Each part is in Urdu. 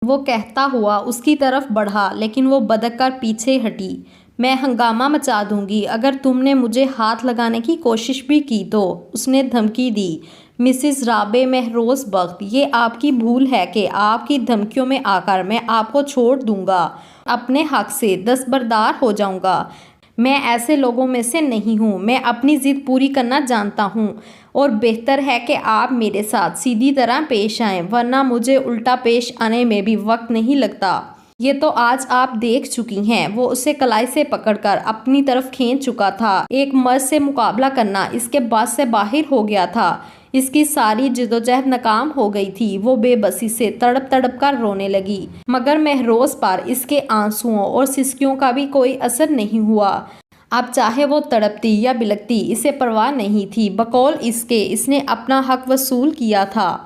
وہ کہتا ہوا اس کی طرف بڑھا لیکن وہ بدک کر پیچھے ہٹی۔ میں ہنگامہ مچا دوں گی اگر تم نے مجھے ہاتھ لگانے کی کوشش بھی کی تو، اس نے دھمکی دی۔ مسز رابع مہروز بخت، یہ آپ کی بھول ہے کہ آپ کی دھمکیوں میں آ کر میں آپ کو چھوڑ دوں گا، اپنے حق سے دستبردار ہو جاؤں گا۔ میں ایسے لوگوں میں سے نہیں ہوں، میں اپنی ضد پوری کرنا جانتا ہوں اور بہتر ہے کہ آپ میرے ساتھ سیدھی طرح پیش آئیں ورنہ مجھے الٹا پیش آنے میں بھی وقت نہیں لگتا۔ یہ تو آج آپ دیکھ چکی ہیں۔ وہ اسے کلائی سے پکڑ کر اپنی طرف کھینچ چکا تھا۔ ایک مرد سے مقابلہ کرنا اس کے بس سے باہر ہو گیا تھا۔ اس کی ساری جدوجہد ناکام ہو گئی تھی۔ وہ بے بسی سے تڑپ تڑپ کر رونے لگی، مگر مہروز پر اس کے آنسوؤں اور سسکیوں کا بھی کوئی اثر نہیں ہوا۔ اب چاہے وہ تڑپتی یا بلکتی اسے پرواہ نہیں تھی، بقول اس کے اس نے اپنا حق وصول کیا تھا۔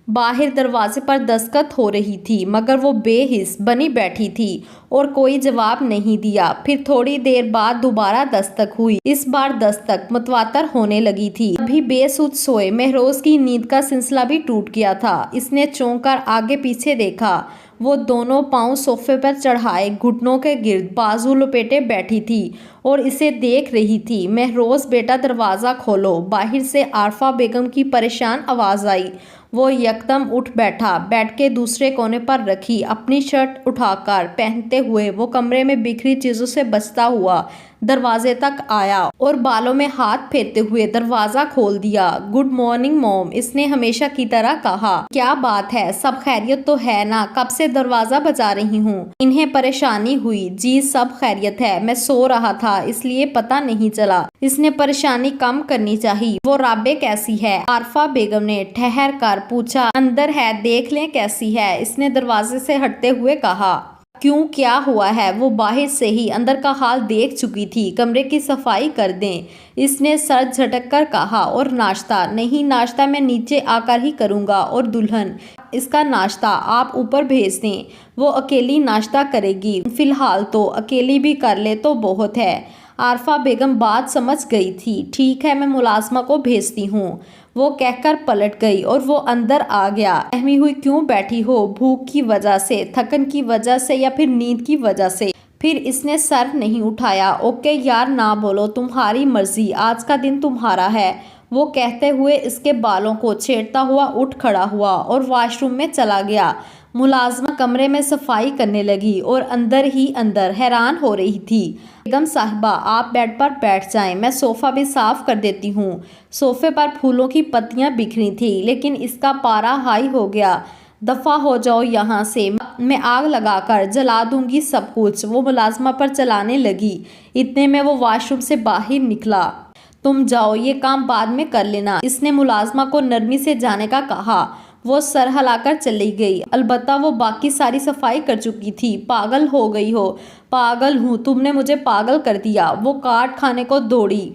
باہر دروازے پر دستخط ہو رہی تھی مگر وہ بے حس بنی بیٹھی تھی اور کوئی جواب نہیں دیا۔ پھر تھوڑی دیر بعد دوبارہ دستک ہوئی۔ اس بار دستک متواتر ہونے لگی تھی۔ ابھی بے سود سوئے مہروز کی نیند کا سلسلہ بھی ٹوٹ گیا تھا۔ اس نے چونک کر آگے پیچھے دیکھا۔ وہ دونوں پاؤں صوفے پر چڑھائے گھٹنوں کے گرد بازو لپیٹے بیٹھی تھی اور اسے دیکھ رہی تھی۔ مہروز بیٹا دروازہ کھولو، باہر سے عارفہ بیگم کی پریشان آواز آئی۔ وہ یکدم اٹھ بیٹھا، بیڈ کے دوسرے کونے پر رکھی اپنی شرٹ اٹھا کر پہنتے ہوئے وہ کمرے میں بکھری چیزوں سے بچتا ہوا دروازے تک آیا اور بالوں میں ہاتھ پھیرتے ہوئے دروازہ کھول دیا۔ گڈ مارننگ موم، اس نے ہمیشہ کی طرح کہا۔ کیا بات ہے، سب خیریت تو ہے نا؟ کب سے دروازہ بجا رہی ہوں؟ انہیں پریشانی ہوئی۔ جی سب خیریت ہے، میں سو رہا تھا اس لیے پتہ نہیں چلا۔ اس نے پریشانی کم کرنی چاہیے۔ وہ رابع کیسی ہے؟ عارفہ بیگم نے ٹھہر کر پوچھا۔ اندر ہے، دیکھ لیں کیسی ہے، اس نے دروازے سے ہٹتے ہوئے کہا۔ کیوں، کیا ہوا ہے؟ وہ باہر سے ہی اندر کا حال دیکھ چکی تھی۔ کمرے کی صفائی کر دیں، اس نے سر جھٹک کر کہا۔ اور ناشتہ؟ نہیں، ناشتہ میں نیچے آ کر ہی کروں گا۔ اور دلہن، اس کا ناشتہ آپ اوپر بھیج دیں، وہ اکیلی ناشتہ کرے گی۔ فی الحال تو اکیلی بھی کر لے تو بہت ہے۔ عارفہ بیگم بات سمجھ گئی تھی۔ ٹھیک ہے، میں ملازمہ کو بھیجتی ہوں، وہ کہہ کر پلٹ گئی اور وہ اندر آ گیا۔ اہمی ہوئی کیوں بیٹھی ہو؟ بھوک کی وجہ سے، تھکن کی وجہ سے یا پھر نیند کی وجہ سے؟ پھر اس نے سر نہیں اٹھایا۔ اوکے یار نہ بولو، تمہاری مرضی، آج کا دن تمہارا ہے، وہ کہتے ہوئے اس کے بالوں کو چھیڑتا ہوا اٹھ کھڑا ہوا اور واش روم میں چلا گیا۔ ملازمہ کمرے میں صفائی کرنے لگی اور اندر ہی اندر حیران ہو رہی تھی۔ بیگم صاحبہ، آپ بیڈ پر بیٹھ جائیں، میں صوفہ بھی صاف کر دیتی ہوں۔ صوفے پر پھولوں کی پتیاں بکھری تھیں لیکن اس کا پارا ہائی ہو گیا۔ دفع ہو جاؤ یہاں سے، میں آگ لگا کر جلا دوں گی سب کچھ، وہ ملازمہ پر چلانے لگی۔ اتنے میں وہ واش روم سے باہر نکلا۔ تم جاؤ، یہ کام بعد میں کر لینا، اس نے ملازمہ کو نرمی سے جانے کا کہا۔ وہ سر ہلا کر چلی گئی۔ البتہ وہ باقی ساری صفائی کر چکی تھی۔ پاگل ہو گئی ہو؟ پاگل ہوں، تم نے مجھے پاگل کر دیا، وہ کاٹ کھانے کو دوڑی۔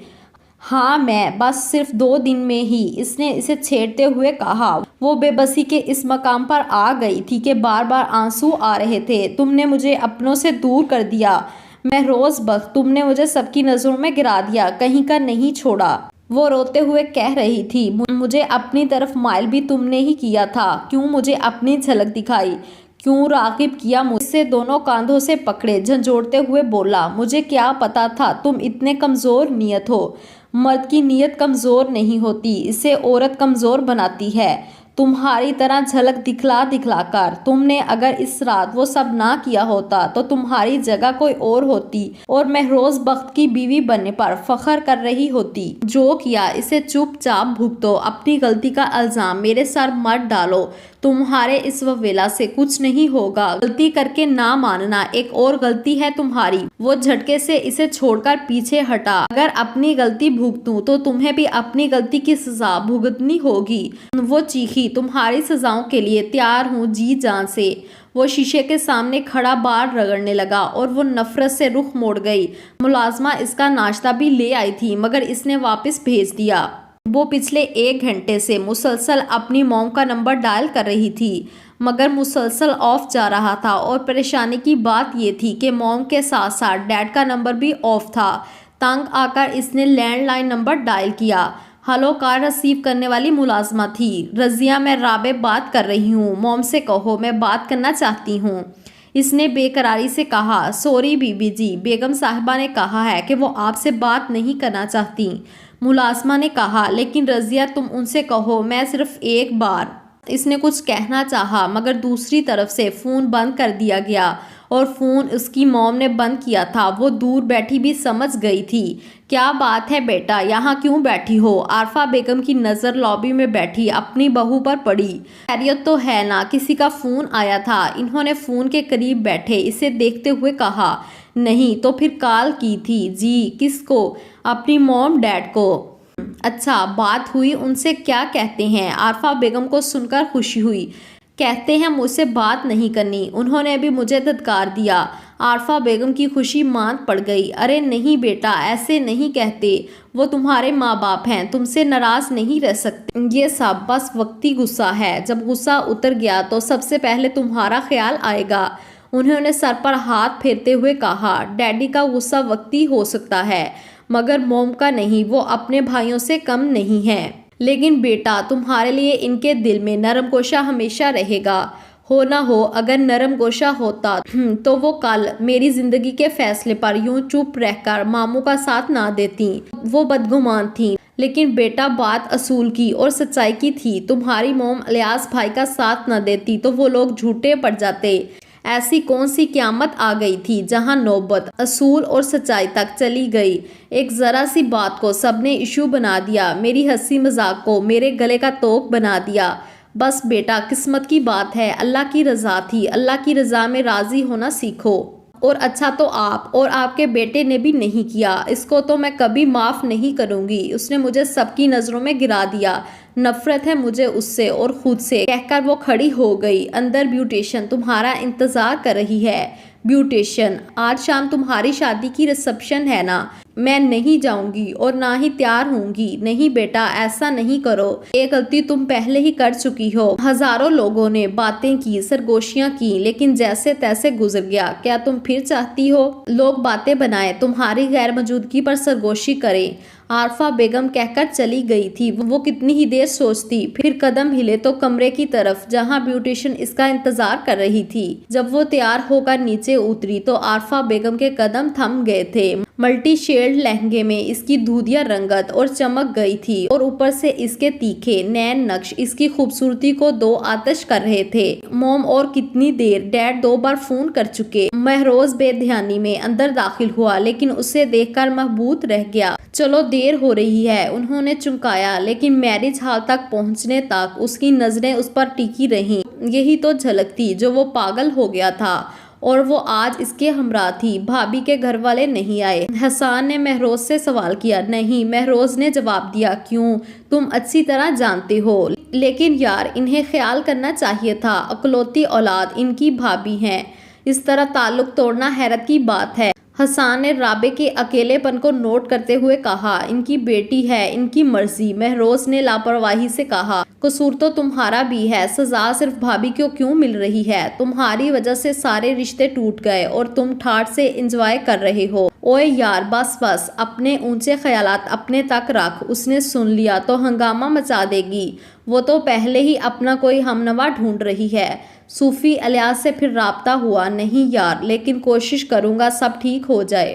ہاں میں، بس صرف 2 دن میں ہی، اس نے اسے چھیڑتے ہوئے کہا۔ وہ بے بسی کے اس مقام پر آ گئی تھی کہ بار بار آنسو آ رہے تھے۔ تم نے مجھے اپنوں سے دور کر دیا مہروز بخت، تم نے مجھے سب کی نظروں میں گرا دیا، کہیں کا نہیں چھوڑا۔ وہ روتے ہوئے کہہ رہی تھی۔ مجھے اپنی طرف مائل بھی تم نے ہی کیا تھا، کیوں مجھے اپنی جھلک دکھائی، کیوں راغب کیا مجھ سے، دونوں کاندھوں سے پکڑے جھنجھوڑتے ہوئے بولا۔ مجھے کیا پتا تھا تم اتنے کمزور نیت ہو، مرد کی نیت کمزور نہیں ہوتی، اسے عورت کمزور بناتی ہے، تمہاری طرح جھلک دکھلا دکھلا کر۔ تم نے اگر اس رات وہ سب نہ کیا ہوتا تو تمہاری جگہ کوئی اور ہوتی اور مہروز بخت کی بیوی بننے پر فخر کر رہی ہوتی۔ جو کیا اسے چپ چاپ بھگتو، اپنی غلطی کا الزام میرے سر مت ڈالو، تمہارے اس وویلا سے کچھ نہیں ہوگا۔ غلطی کر کے نہ ماننا ایک اور غلطی ہے تمہاری۔ وہ جھٹکے سے اسے چھوڑ کر پیچھے ہٹا۔ اگر اپنی غلطی بھگتوں تو تمہیں بھی اپنی غلطی کی سزا بھگتنی ہوگی، وہ چیخی۔ تمہاری سزاؤں کے لیے تیار ہوں جی جان سے۔ وہ شیشے کے سامنے کھڑا بال رگڑنے لگا اور وہ نفرت سے رخ موڑ گئی۔ ملازمہ اس کا ناشتہ بھی لے آئی تھی مگر اس نے واپس بھیج دیا۔ وہ پچھلے 1 گھنٹے سے مسلسل اپنی موم کا نمبر ڈائل کر رہی تھی مگر مسلسل آف جا رہا تھا اور پریشانی کی بات یہ تھی کہ موم کے ساتھ ساتھ ڈیڈ کا نمبر بھی آف تھا۔ تنگ آ کر اس نے لینڈ لائن نمبر ڈائل کیا۔ ہلو کار ریسیو کرنے والی ملازمہ تھی۔ رضیہ میں رابع بات کر رہی ہوں، موم سے کہو میں بات کرنا چاہتی ہوں، اس نے بے قراری سے کہا۔ سوری بی بی جی، بیگم صاحبہ نے کہا ہے کہ وہ آپ سے بات نہیں کرنا چاہتی، ملازمہ نے کہا۔ لیکن رضیہ تم ان سے کہو میں صرف ایک بار۔ اس نے کچھ کہنا چاہا مگر دوسری طرف سے فون بند کر دیا گیا اور فون اس کی موم نے بند کیا تھا۔ وہ دور بیٹھی بھی سمجھ گئی تھی۔ کیا بات ہے بیٹا، یہاں کیوں بیٹھی ہو؟ عارفہ بیگم کی نظر لابی میں بیٹھی اپنی بہو پر پڑی۔ خیریت تو ہے نا؟ کسی کا فون آیا تھا؟ انہوں نے فون کے قریب بیٹھے اسے دیکھتے ہوئے کہا۔ نہیں تو پھر کال کی تھی؟ جی۔ کس کو؟ اپنی موم ڈیڈ کو۔ اچھا بات ہوئی؟ ان سے کیا کہتے ہیں؟ عارفہ بیگم کو سن کر خوشی ہوئی۔ کہتے ہیں مجھ سے بات نہیں کرنی، انہوں نے بھی مجھے دھتکار دیا۔ عارفہ بیگم کی خوشی ماند پڑ گئی۔ ارے نہیں بیٹا، ایسے نہیں کہتے، وہ تمہارے ماں باپ ہیں، تم سے ناراض نہیں رہ سکتے، یہ سب بس وقتی غصہ ہے، جب غصہ اتر گیا تو سب سے پہلے تمہارا خیال آئے گا۔ انہوں نے سر پر ہاتھ پھیرتے ہوئے کہا۔ ڈیڈی کا غصہ وقتی ہو سکتا ہے مگر موم کا نہیں، وہ اپنے بھائیوں سے کم نہیں ہے۔ لیکن بیٹا تمہارے لیے ان کے دل میں نرم گوشہ ہمیشہ رہے گا۔ ہو نہ ہو، اگر نرم گوشہ ہوتا تو وہ کل میری زندگی کے فیصلے پر یوں چپ رہ کر ماموں کا ساتھ نہ دیتی۔ وہ بدگمان تھیں لیکن بیٹا بات اصول کی اور سچائی کی تھی۔ تمہاری موم الیاس بھائی کا ساتھ نہ دیتی تو وہ لوگ جھوٹے پڑ جاتے۔ ایسی کون سی قیامت آ گئی تھی جہاں نوبت اصول اور سچائی تک چلی گئی؟ ایک ذرا سی بات کو سب نے ایشو بنا دیا، میری ہنسی مذاق کو میرے گلے کا توق بنا دیا۔ بس بیٹا قسمت کی بات ہے، اللہ کی رضا تھی، اللہ کی رضا میں راضی ہونا سیکھو۔ اور اچھا تو آپ اور آپ کے بیٹے نے بھی نہیں کیا، اس کو تو میں کبھی معاف نہیں کروں گی، اس نے مجھے سب کی نظروں میں گرا دیا، نفرت ہے مجھے اس سے اور خود سے، کہہ کر وہ کھڑی ہو گئی۔ اندر بیوٹیشن تمہارا انتظار کر رہی ہے۔ بیوٹیشن، آج شام تمہاری شادی کی ریسپشن ہے نا؟ میں نہیں جاؤں گی اور نہ ہی تیار ہوں گی۔ نہیں بیٹا ایسا نہیں کرو، ایک غلطی تم پہلے ہی کر چکی ہو۔ ہزاروں لوگوں نے باتیں کی، سرگوشیاں کی، لیکن جیسے تیسے گزر گیا۔ کیا تم پھر چاہتی ہو لوگ باتیں بنائیں، تمہاری غیر موجودگی پر سرگوشی کریں؟ عارفہ بیگم کہہ کر چلی گئی تھی۔ وہ کتنی ہی دیر سوچتی، پھر قدم ہلے تو کمرے کی طرف جہاں بیوٹیشن اس کا انتظار کر رہی تھی۔ جب وہ تیار ہو کر نیچے اتری تو عارفہ بیگم کے قدم تھم گئے تھے۔ ملٹی شیڈ لہنگے میں اس کی دودھیا رنگت اور چمک گئی تھی اور اوپر سے اس کے تیکھے نین نقش اس کی خوبصورتی کو دو آتش کر رہے تھے۔ موم اور کتنی دیر؟ ڈیڈ 2 بار فون کر چکے۔ مہروز بے دھیانی میں اندر داخل ہوا لیکن اسے دیکھ کر محبوط رہ گیا۔ چلو دیر ہو رہی ہے، انہوں نے چمکایا، لیکن میرج ہال تک پہنچنے تک اس کی نظریں اس پر ٹکی رہیں۔ یہی تو جھلک تھی جو وہ پاگل ہو گیا تھا اور وہ آج اس کے ہمراہ تھی۔ بھابھی کے گھر والے نہیں آئے؟ حسان نے مہروز سے سوال کیا۔ نہیں، مہروز نے جواب دیا۔ کیوں؟ تم اچھی طرح جانتے ہو۔ لیکن یار انہیں خیال کرنا چاہیے تھا، اکلوتی اولاد ان کی بھابھی ہیں، اس طرح تعلق توڑنا حیرت کی بات ہے۔ حسان نے رابع کے اکیلے پن کو نوٹ کرتے ہوئے کہا۔ ان کی بیٹی ہے، ان کی مرضی۔ مہروز نے لاپرواہی سے کہا۔ قصور تو تمہارا بھی ہے، سزا صرف بھابھی کو کیوں مل رہی ہے؟ تمہاری وجہ سے سارے رشتے ٹوٹ گئے اور تم ٹھاٹ سے انجوائے کر رہے ہو۔ اوئے یار بس بس، اپنے اونچے خیالات اپنے تک رکھ، اس نے سن لیا تو ہنگامہ مچا دے گی، وہ تو پہلے ہی اپنا کوئی ہمنوا ڈھونڈ رہی ہے۔ صوفی الیاس سے پھر رابطہ ہوا؟ نہیں یار، لیکن کوشش کروں گا سب ٹھیک ہو جائے۔